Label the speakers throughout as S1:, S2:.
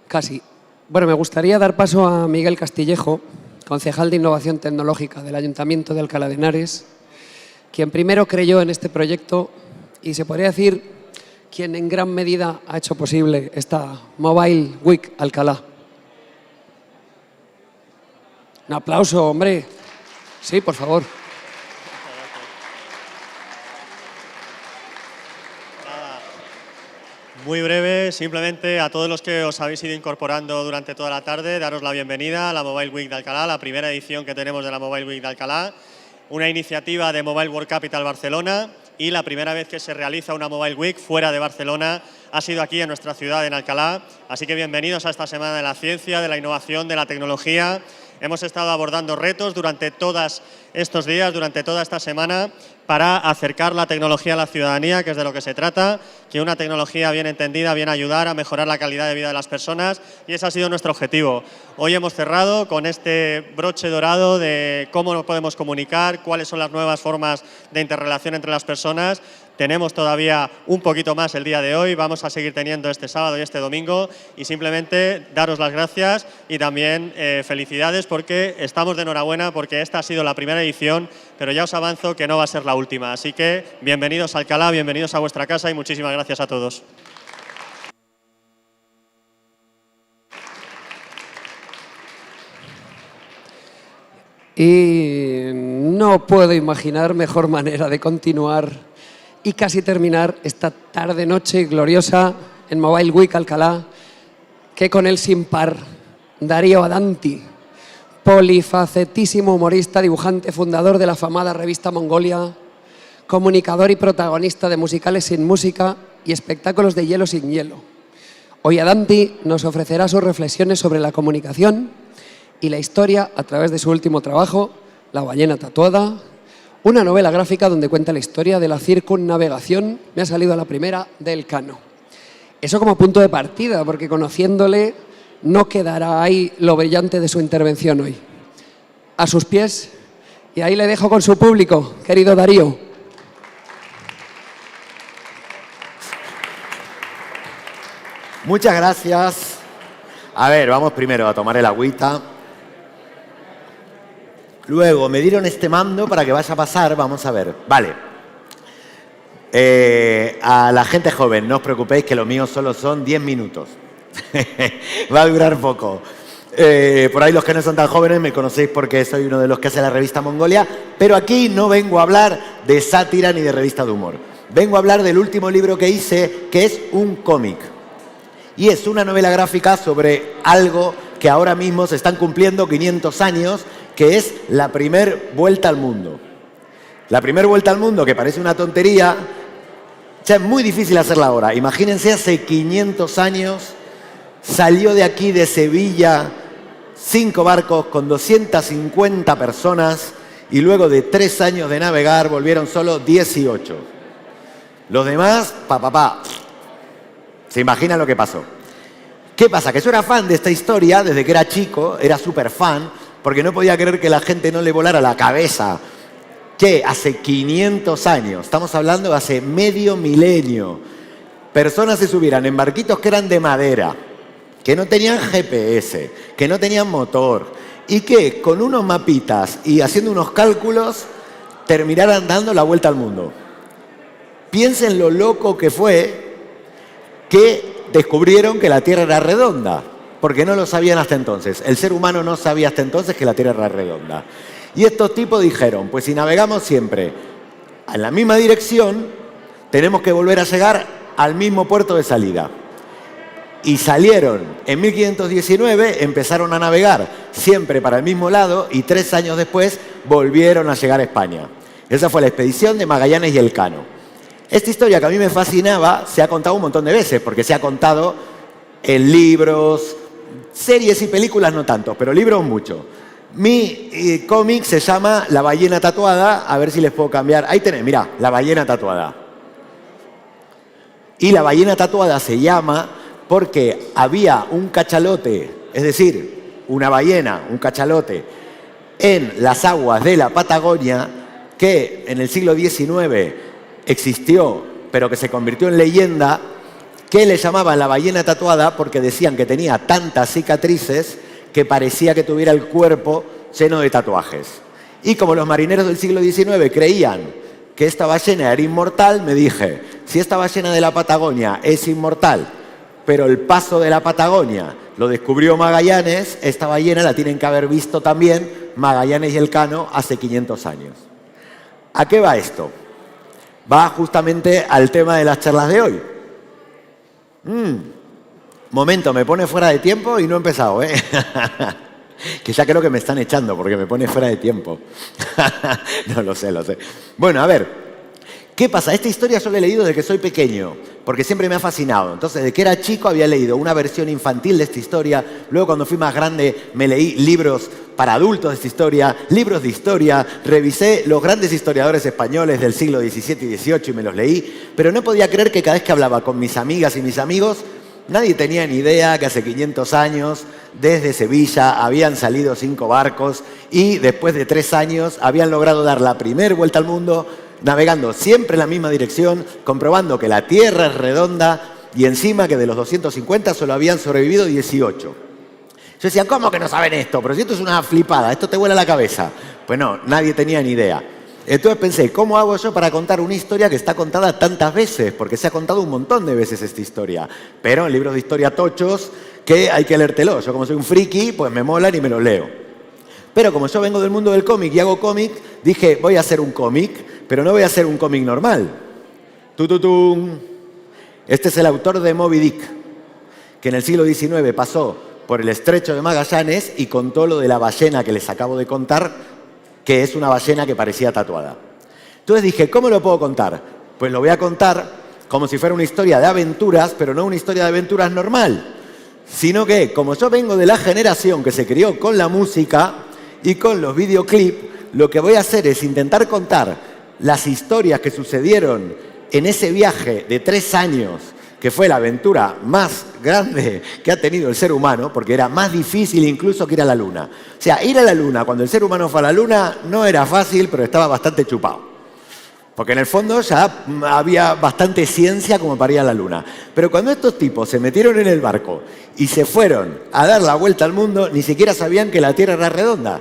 S1: Casi. Bueno, me gustaría dar paso a Miguel Castillejo, concejal de Innovación Tecnológica del Ayuntamiento de Alcalá de Henares, quien primero creyó en este proyecto y se podría decir quien en gran medida ha hecho posible esta Mobile Week Alcalá. Un aplauso, hombre. Sí, por favor.
S2: Muy breve, simplemente a todos los que os habéis ido incorporando durante toda la tarde, daros la bienvenida a la Mobile Week de Alcalá, la primera edición que tenemos de la Mobile Week de Alcalá, una iniciativa de Mobile World Capital Barcelona y la primera vez que se realiza una Mobile Week fuera de Barcelona ha sido aquí en nuestra ciudad, en Alcalá. Así que bienvenidos a esta Semana de la Ciencia, de la Innovación, de la Tecnología. Hemos estado abordando retos durante todos estos días, durante toda esta semana, para acercar la tecnología a la ciudadanía, que es de lo que se trata, que una tecnología bien entendida viene a ayudar a mejorar la calidad de vida de las personas y ese ha sido nuestro objetivo. Hoy hemos cerrado con este broche dorado de cómo nos podemos comunicar, cuáles son las nuevas formas de interrelación entre las personas. Tenemos todavía un poquito más el día de hoy, vamos a seguir teniendo este sábado y este domingo y simplemente daros las gracias y también felicidades porque estamos de enhorabuena porque esta ha sido la primera edición, pero ya os avanzo que no va a ser la última. Así que bienvenidos a Alcalá, bienvenidos a vuestra casa y muchísimas gracias a todos.
S1: Y no puedo imaginar mejor manera de continuar y casi terminar esta tarde-noche gloriosa en Mobile Week Alcalá que con el sin par Darío Adanti, polifacetísimo humorista, dibujante, fundador de la afamada revista Mongolia, comunicador y protagonista de musicales sin música y espectáculos de hielo sin hielo. Hoy Adanti nos ofrecerá sus reflexiones sobre la comunicación y la historia a través de su último trabajo, La ballena tatuada, una novela gráfica donde cuenta la historia de la circunnavegación, me ha salido a la primera, del Cano. Eso como punto de partida, porque conociéndole no quedará ahí lo brillante de su intervención hoy. A sus pies, y ahí le dejo con su público, querido Darío.
S3: Muchas gracias. A ver, vamos primero a tomar el agüita. Luego me dieron este mando para que vaya a pasar, vamos a ver. Vale. A la gente joven, no os preocupéis que lo mío solo son 10 minutos. Va a durar poco. Por ahí los que no son tan jóvenes me conocéis porque soy uno de los que hace la revista Mongolia, pero aquí no vengo a hablar de sátira ni de revista de humor. Vengo a hablar del último libro que hice, que es un cómic. Y es una novela gráfica sobre algo que ahora mismo se están cumpliendo 500 años, que es la primer vuelta al mundo. La primer vuelta al mundo, que parece una tontería, ya es muy difícil hacerla ahora. Imagínense, hace 500 años salió de aquí, de Sevilla, 5 barcos con 250 personas y luego de 3 años de navegar volvieron solo 18. Los demás, ¿Se imaginan lo que pasó? ¿Qué pasa? Que yo era fan de esta historia desde que era chico, era súper fan, porque no podía creer que la gente no le volara la cabeza. Que hace 500 años, estamos hablando de hace medio milenio, personas se subieran en barquitos que eran de madera, que no tenían GPS, que no tenían motor, y que con unos mapitas y haciendo unos cálculos terminaran dando la vuelta al mundo. Piensen lo loco que fue que descubrieron que la Tierra era redonda, porque no lo sabían hasta entonces. El ser humano no sabía hasta entonces que la Tierra era redonda. Y estos tipos dijeron, pues si navegamos siempre en la misma dirección, tenemos que volver a llegar al mismo puerto de salida. Y salieron en 1519, empezaron a navegar siempre para el mismo lado y 3 años después volvieron a llegar a España. Esa fue la expedición de Magallanes y Elcano. Esta historia que a mí me fascinaba se ha contado un montón de veces, porque se ha contado en libros, series y películas no tanto, pero libros mucho. Mi cómic se llama La ballena tatuada, a ver si les puedo cambiar. Ahí tenés, mirá, La ballena tatuada. Y la ballena tatuada se llama porque había un cachalote, es decir, una ballena, un cachalote, en las aguas de la Patagonia que en el siglo XIX existió, pero que se convirtió en leyenda, que le llamaban la ballena tatuada porque decían que tenía tantas cicatrices que parecía que tuviera el cuerpo lleno de tatuajes. Y como los marineros del siglo XIX creían que esta ballena era inmortal, me dije, si esta ballena de la Patagonia es inmortal, pero el paso de la Patagonia lo descubrió Magallanes, esta ballena la tienen que haber visto también Magallanes y Elcano hace 500 años. ¿A qué va esto? Va justamente al tema de las charlas de hoy. Momento, me pone fuera de tiempo y no he empezado, ¿eh? Que ya creo que me están echando porque me pone fuera de tiempo. No, lo sé. Bueno, a ver, ¿qué pasa? Esta historia yo la he leído desde que soy pequeño, porque siempre me ha fascinado. Entonces, desde que era chico había leído una versión infantil de esta historia. Luego, cuando fui más grande, me leí libros para adultos de esta historia, libros de historia, revisé los grandes historiadores españoles del siglo XVII y XVIII y me los leí, pero no podía creer que cada vez que hablaba con mis amigas y mis amigos, nadie tenía ni idea que hace 500 años, desde Sevilla, habían salido 5 barcos y después de 3 años habían logrado dar la primera vuelta al mundo, navegando siempre en la misma dirección, comprobando que la Tierra es redonda y encima que de los 250 solo habían sobrevivido 18. Yo decía, ¿cómo que no saben esto? Pero si esto es una flipada, esto te vuela la cabeza. Pues no, nadie tenía ni idea. Entonces pensé, ¿cómo hago yo para contar una historia que está contada tantas veces? Porque se ha contado un montón de veces esta historia. Pero en libros de historia tochos, que hay que leértelo. Yo como soy un friki, pues me molan y me los leo. Pero como yo vengo del mundo del cómic y hago cómic, dije, voy a hacer un cómic, pero no voy a hacer un cómic normal. ¡Tututum! Este es el autor de Moby Dick, que en el siglo XIX pasó por el estrecho de Magallanes y contó lo de la ballena que les acabo de contar, que es una ballena que parecía tatuada. Entonces dije, ¿cómo lo puedo contar? Pues lo voy a contar como si fuera una historia de aventuras, pero no una historia de aventuras normal, sino que, como yo vengo de la generación que se crió con la música y con los videoclips, lo que voy a hacer es intentar contar las historias que sucedieron en ese viaje de 3 años, que fue la aventura más grande que ha tenido el ser humano, porque era más difícil incluso que ir a la Luna. O sea, ir a la Luna, cuando el ser humano fue a la Luna, no era fácil, pero estaba bastante chupado. Porque en el fondo ya había bastante ciencia como para ir a la Luna. Pero cuando estos tipos se metieron en el barco y se fueron a dar la vuelta al mundo, ni siquiera sabían que la Tierra era redonda.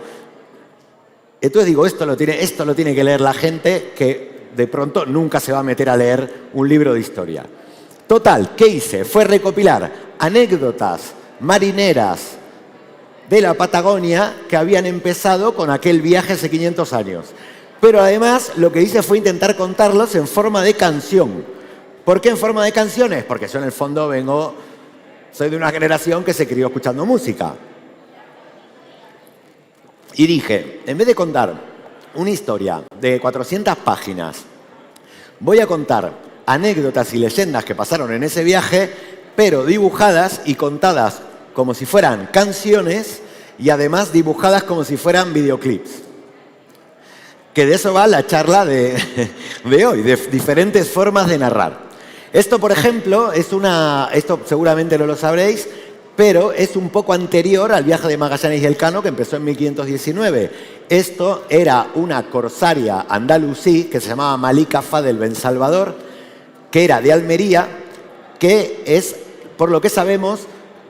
S3: Entonces digo, esto lo tiene que leer la gente que de pronto nunca se va a meter a leer un libro de historia. Total, ¿qué hice? Fue recopilar anécdotas marineras de la Patagonia que habían empezado con aquel viaje hace 500 años. Pero además lo que hice fue intentar contarlos en forma de canción. ¿Por qué en forma de canciones? Porque yo en el fondo soy de una generación que se crió escuchando música. Y dije, en vez de contar una historia de 400 páginas, voy a contar anécdotas y leyendas que pasaron en ese viaje, pero dibujadas y contadas como si fueran canciones y además dibujadas como si fueran videoclips. Que de eso va la charla de hoy, de diferentes formas de narrar. Esto, por ejemplo, esto seguramente no lo sabréis, pero es un poco anterior al viaje de Magallanes y Elcano, que empezó en 1519. Esto era una corsaria andalusí que se llamaba Malika Fadel Ben Salvador, que era de Almería, que es, por lo que sabemos,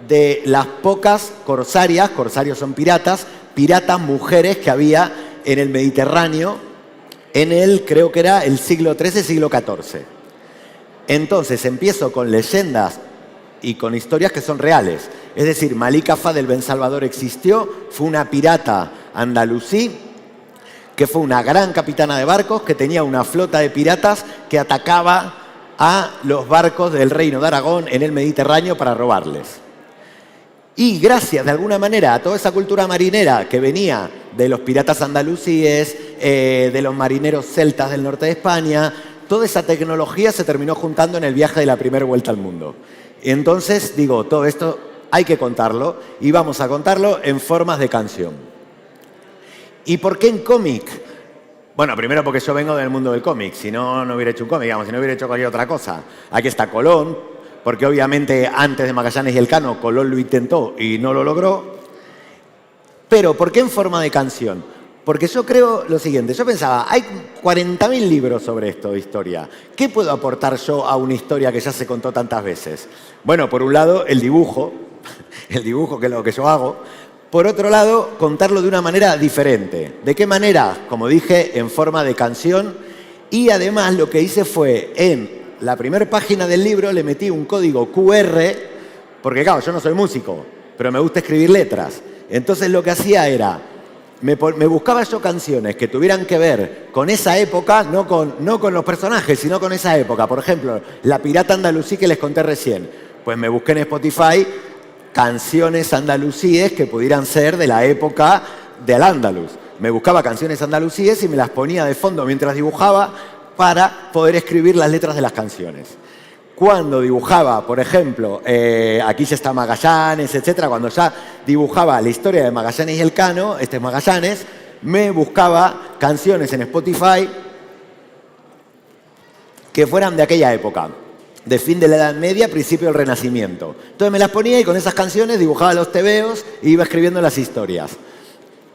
S3: de las pocas corsarias son piratas mujeres que había en el Mediterráneo creo que era el siglo XIII, siglo XIV. Entonces empiezo con leyendas y con historias que son reales. Es decir, Malika Fadel Ben Salvador existió, fue una pirata andalusí, que fue una gran capitana de barcos, que tenía una flota de piratas que atacaba a los barcos del Reino de Aragón en el Mediterráneo para robarles. Y gracias de alguna manera a toda esa cultura marinera que venía de los piratas andalusíes, de los marineros celtas del norte de España, toda esa tecnología se terminó juntando en el viaje de la primera vuelta al mundo. Entonces, digo, todo esto hay que contarlo y vamos a contarlo en formas de canción. ¿Y por qué en cómic? Bueno, primero porque yo vengo del mundo del cómic, si no, no hubiera hecho un cómic, si no hubiera hecho cualquier otra cosa. Aquí está Colón, porque obviamente antes de Magallanes y Elcano, Colón lo intentó y no lo logró. Pero, ¿por qué en forma de canción? Porque yo creo lo siguiente, yo pensaba, hay 40.000 libros sobre esto de historia. ¿Qué puedo aportar yo a una historia que ya se contó tantas veces? Bueno, por un lado, el dibujo que es lo que yo hago. Por otro lado, contarlo de una manera diferente. ¿De qué manera? Como dije, en forma de canción. Y además lo que hice fue, en la primera página del libro le metí un código QR, porque claro, yo no soy músico, pero me gusta escribir letras. Entonces lo que hacía era, me buscaba yo canciones que tuvieran que ver con esa época, no con los personajes, sino con esa época. Por ejemplo, La Pirata Andalusí que les conté recién. Pues me busqué en Spotify canciones andalusíes que pudieran ser de la época del Andaluz. Me buscaba canciones andalusíes y me las ponía de fondo mientras dibujaba para poder escribir las letras de las canciones. Cuando dibujaba, por ejemplo, Aquí ya está Magallanes, etc., cuando ya dibujaba la historia de Magallanes y Elcano, este es Magallanes, me buscaba canciones en Spotify que fueran de aquella época, de fin de la Edad Media, principio del Renacimiento. Entonces me las ponía y con esas canciones dibujaba los tebeos e iba escribiendo las historias.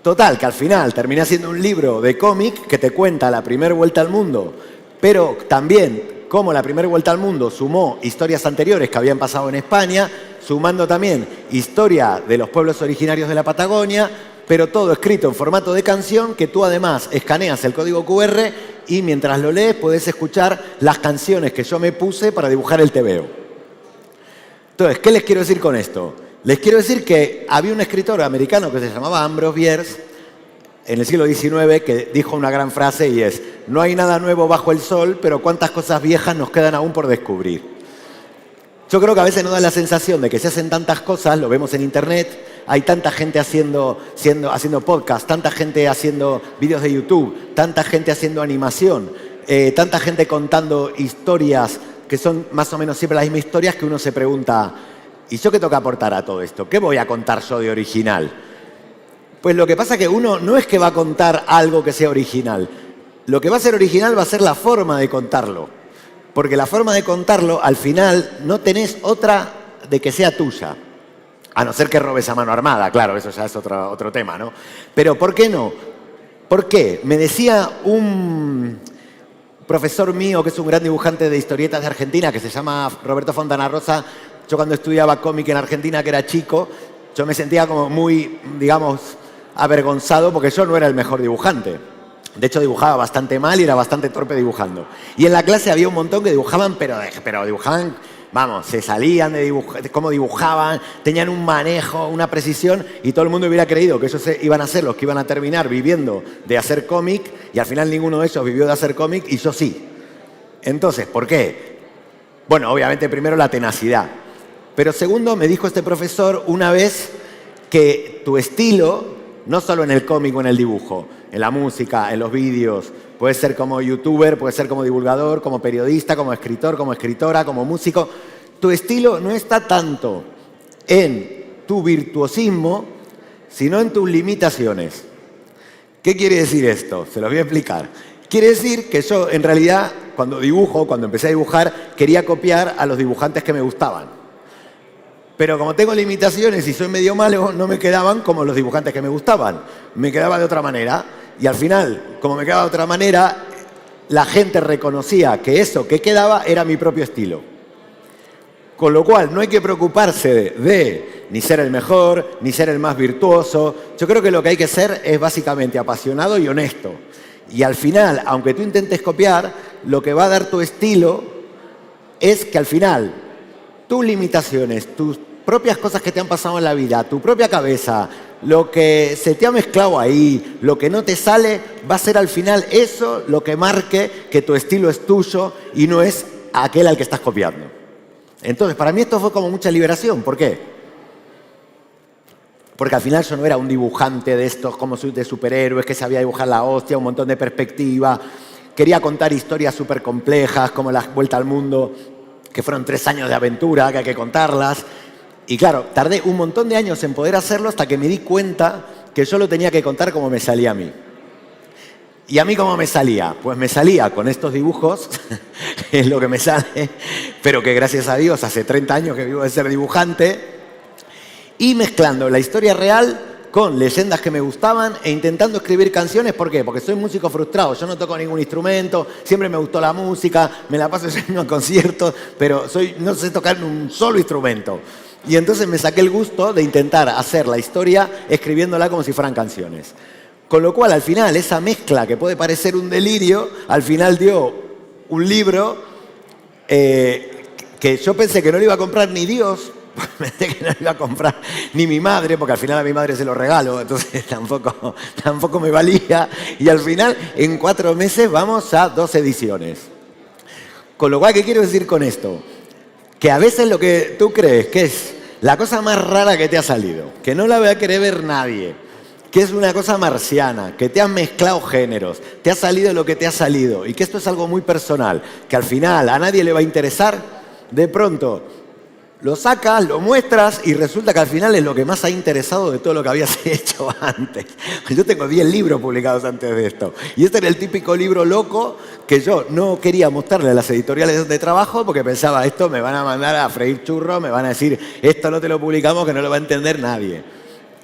S3: Total, que al final terminé haciendo un libro de cómic que te cuenta la primera vuelta al mundo, pero también cómo la primera vuelta al mundo sumó historias anteriores que habían pasado en España, sumando también historia de los pueblos originarios de la Patagonia, pero todo escrito en formato de canción, que tú además escaneas el código QR y mientras lo lees puedes escuchar las canciones que yo me puse para dibujar el tebeo. Entonces, ¿qué les quiero decir con esto? Les quiero decir que había un escritor americano que se llamaba Ambrose Bierce en el siglo XIX que dijo una gran frase y es: no hay nada nuevo bajo el sol, pero cuántas cosas viejas nos quedan aún por descubrir. Yo creo que a veces nos da la sensación de que se hacen tantas cosas, lo vemos en internet, hay tanta gente haciendo podcast, tanta gente haciendo vídeos de YouTube, tanta gente haciendo animación, tanta gente contando historias que son más o menos siempre las mismas historias, que uno se pregunta, ¿y yo qué tengo que aportar a todo esto? ¿Qué voy a contar yo de original? Pues lo que pasa es que uno no es que va a contar algo que sea original. Lo que va a ser original va a ser la forma de contarlo. Porque la forma de contarlo, al final, no tenés otra de que sea tuya. A no ser que robes a mano armada, claro, eso ya es otro tema, ¿no? Pero ¿por qué no? ¿Por qué? Me decía un profesor mío, que es un gran dibujante de historietas de Argentina, que se llama Roberto Fontana Rosa. Yo cuando estudiaba cómic en Argentina, que era chico, yo me sentía como muy, digamos, avergonzado porque yo no era el mejor dibujante. De hecho, dibujaba bastante mal y era bastante torpe dibujando. Y en la clase había un montón que dibujaban, pero dibujaban, vamos, se salían de cómo dibujaban, tenían un manejo, una precisión, y todo el mundo hubiera creído que esos iban a ser los que iban a terminar viviendo de hacer cómic, y al final ninguno de ellos vivió de hacer cómic, y yo sí. Entonces, ¿por qué? Bueno, obviamente primero la tenacidad. Pero segundo, me dijo este profesor una vez que tu estilo, no solo en el cómic o en el dibujo, en la música, en los vídeos, puede ser como youtuber, puede ser como divulgador, como periodista, como escritor, como escritora, como músico. Tu estilo no está tanto en tu virtuosismo, sino en tus limitaciones. ¿Qué quiere decir esto? Se los voy a explicar. Quiere decir que yo, en realidad, cuando empecé a dibujar, quería copiar a los dibujantes que me gustaban. Pero como tengo limitaciones y soy medio malo, no me quedaban como los dibujantes que me gustaban. Me quedaba de otra manera. Y al final, como me quedaba de otra manera, la gente reconocía que eso que quedaba era mi propio estilo. Con lo cual, no hay que preocuparse de ni ser el mejor, ni ser el más virtuoso. Yo creo que lo que hay que ser es básicamente apasionado y honesto. Y al final, aunque tú intentes copiar, lo que va a dar tu estilo es que al final tus limitaciones, tus propias cosas que te han pasado en la vida, tu propia cabeza, lo que se te ha mezclado ahí, lo que no te sale, va a ser al final eso lo que marque que tu estilo es tuyo y no es aquel al que estás copiando. Entonces, para mí esto fue como mucha liberación. ¿Por qué? Porque al final yo no era un dibujante de estos como de superhéroes que sabía dibujar la hostia, un montón de perspectiva. Quería contar historias súper complejas como La Vuelta al Mundo, que fueron 3 años de aventura, que hay que contarlas. Y claro, tardé un montón de años en poder hacerlo hasta que me di cuenta que yo lo tenía que contar como me salía a mí. ¿Y a mí cómo me salía? Pues me salía con estos dibujos, es lo que me sale, pero que gracias a Dios hace 30 años que vivo de ser dibujante, y mezclando la historia real con leyendas que me gustaban e intentando escribir canciones. ¿Por qué? Porque soy músico frustrado, yo no toco ningún instrumento, siempre me gustó la música, me la paso yendo a conciertos, pero no sé tocar un solo instrumento. Y entonces me saqué el gusto de intentar hacer la historia escribiéndola como si fueran canciones. Con lo cual, al final, esa mezcla que puede parecer un delirio, al final dio un libro que yo pensé que no lo iba a comprar ni Dios, pensé que no lo iba a comprar ni mi madre, porque al final a mi madre se lo regalo, entonces tampoco me valía. Y al final, en 4 meses, vamos a 2 ediciones. Con lo cual, ¿qué quiero decir con esto? Que a veces lo que tú crees que es la cosa más rara que te ha salido, que no la va a querer ver nadie, que es una cosa marciana, que te han mezclado géneros, te ha salido lo que te ha salido, y que esto es algo muy personal, que al final a nadie le va a interesar, de pronto lo sacas, lo muestras y resulta que al final es lo que más ha interesado de todo lo que habías hecho antes. Yo tengo 10 libros publicados antes de esto. Y este era el típico libro loco que yo no quería mostrarle a las editoriales donde trabajo porque pensaba, esto me van a mandar a freír churros, me van a decir, esto no te lo publicamos que no lo va a entender nadie.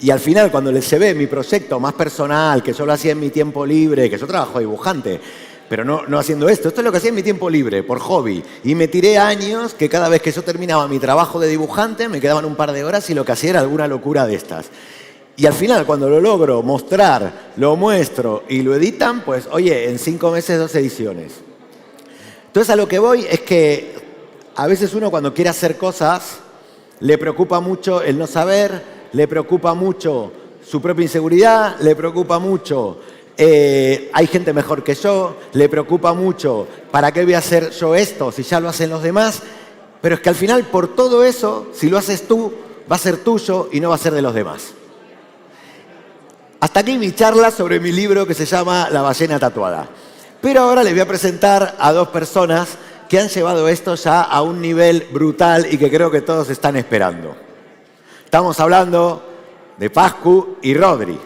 S3: Y al final, cuando se ve mi proyecto más personal, que yo lo hacía en mi tiempo libre, que yo trabajo dibujante, pero no haciendo esto. Esto es lo que hacía en mi tiempo libre, por hobby. Y me tiré años que cada vez que yo terminaba mi trabajo de dibujante, me quedaban un par de horas y lo que hacía era alguna locura de estas. Y al final, cuando lo logro mostrar, lo muestro y lo editan, pues, oye, en 5 meses 2 ediciones. Entonces, a lo que voy es que a veces uno cuando quiere hacer cosas, le preocupa mucho el no saber, le preocupa mucho su propia inseguridad, le preocupa mucho... hay gente mejor que yo, le preocupa mucho, ¿para qué voy a hacer yo esto si ya lo hacen los demás? Pero es que al final, por todo eso, si lo haces tú, va a ser tuyo y no va a ser de los demás. Hasta aquí mi charla sobre mi libro que se llama La ballena tatuada. Pero ahora les voy a presentar a 2 personas que han llevado esto ya a un nivel brutal y que creo que todos están esperando. Estamos hablando de Pascu y Rodri.